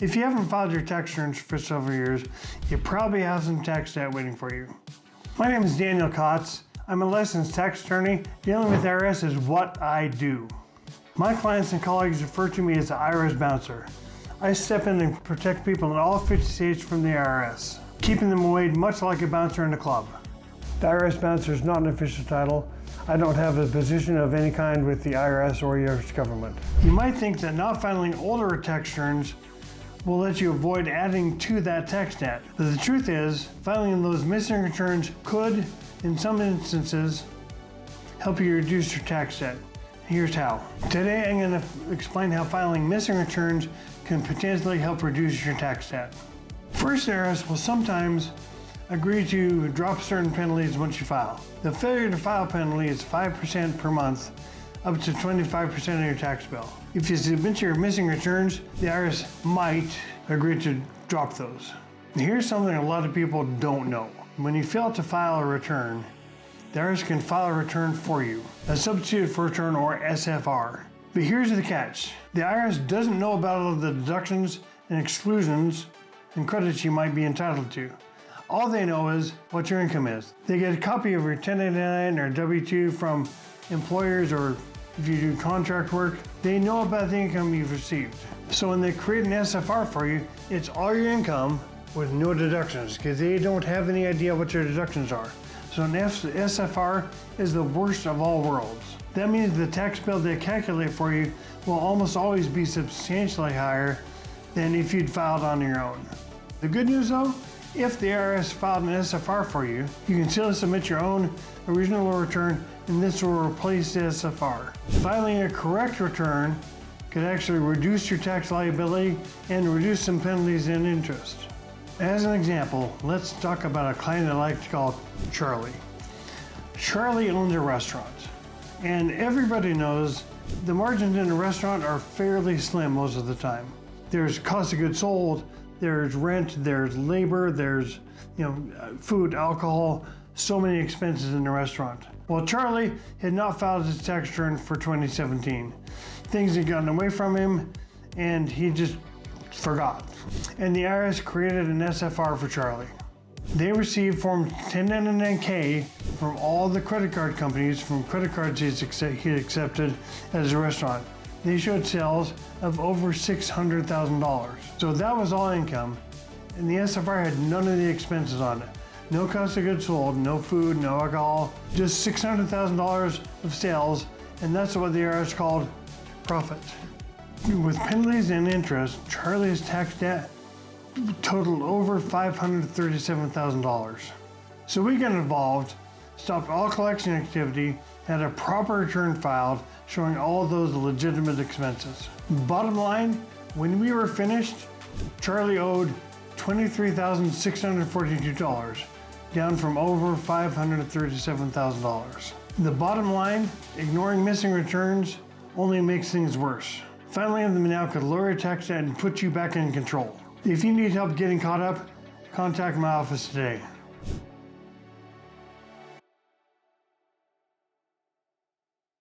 If you haven't filed your tax returns for several years, you probably have some tax debt waiting for you. My name is Daniel Kotz. I'm a licensed tax attorney. Dealing with IRS is what I do. My clients and colleagues refer to me as the IRS bouncer. I step in and protect people in all 50 states from the IRS, keeping them away much like a bouncer in a club. The IRS bouncer is not an official title. I don't have a position of any kind with the IRS or U.S. government. You might think that not filing older tax returns will let you avoid adding to that tax debt. But the truth is, filing those missing returns could, in some instances, help you reduce your tax debt. Here's how. Today I'm going to explain how filing missing returns can potentially help reduce your tax debt. First, the IRS will sometimes agree to drop certain penalties once you file. The failure to file penalty is 5% per month, up to 25% of your tax bill. If you submit your missing returns, the IRS might agree to drop those. Here's something a lot of people don't know. When you fail to file a return, the IRS can file a return for you, a substitute for return or SFR. But here's the catch. The IRS doesn't know about all of the deductions and exclusions and credits you might be entitled to. All they know is what your income is. They get a copy of your 1099 or W-2 from employers, or if you do contract work, they know about the income you've received. So when they create an SFR for you, it's all your income with no deductions, because they don't have any idea what your deductions are. So an SFR is the worst of all worlds. That means the tax bill they calculate for you will almost always be substantially higher than if you'd filed on your own. The good news though, if the IRS filed an SFR for you, you can still submit your own original return, and this will replace the SFR. Filing a correct return could actually reduce your tax liability and reduce some penalties and interest. As an example, let's talk about a client I like to call Charlie. Charlie owns a restaurant, and everybody knows the margins in a restaurant are fairly slim most of the time. There's cost of goods sold, there's rent, there's labor, there's food, alcohol, so many expenses in the restaurant. Well, Charlie had not filed his tax return for 2017. Things had gotten away from him and he just forgot. And the IRS created an SFR for Charlie. They received Form 1099-K from all the credit card companies from credit cards he accepted at his restaurant. They showed sales of over $600,000. So that was all income, and the SFR had none of the expenses on it. No cost of goods sold, no food, no alcohol, just $600,000 of sales, and that's what the IRS called profit. With penalties and interest, Charlie's tax debt totaled over $537,000. So we got involved, stopped all collection activity, had a proper return filed showing all those legitimate expenses. Bottom line, when we were finished, Charlie owed $23,642, down from over $537,000. The bottom line, ignoring missing returns only makes things worse. Filing them now could lower your tax debt and put you back in control. If you need help getting caught up, contact my office today.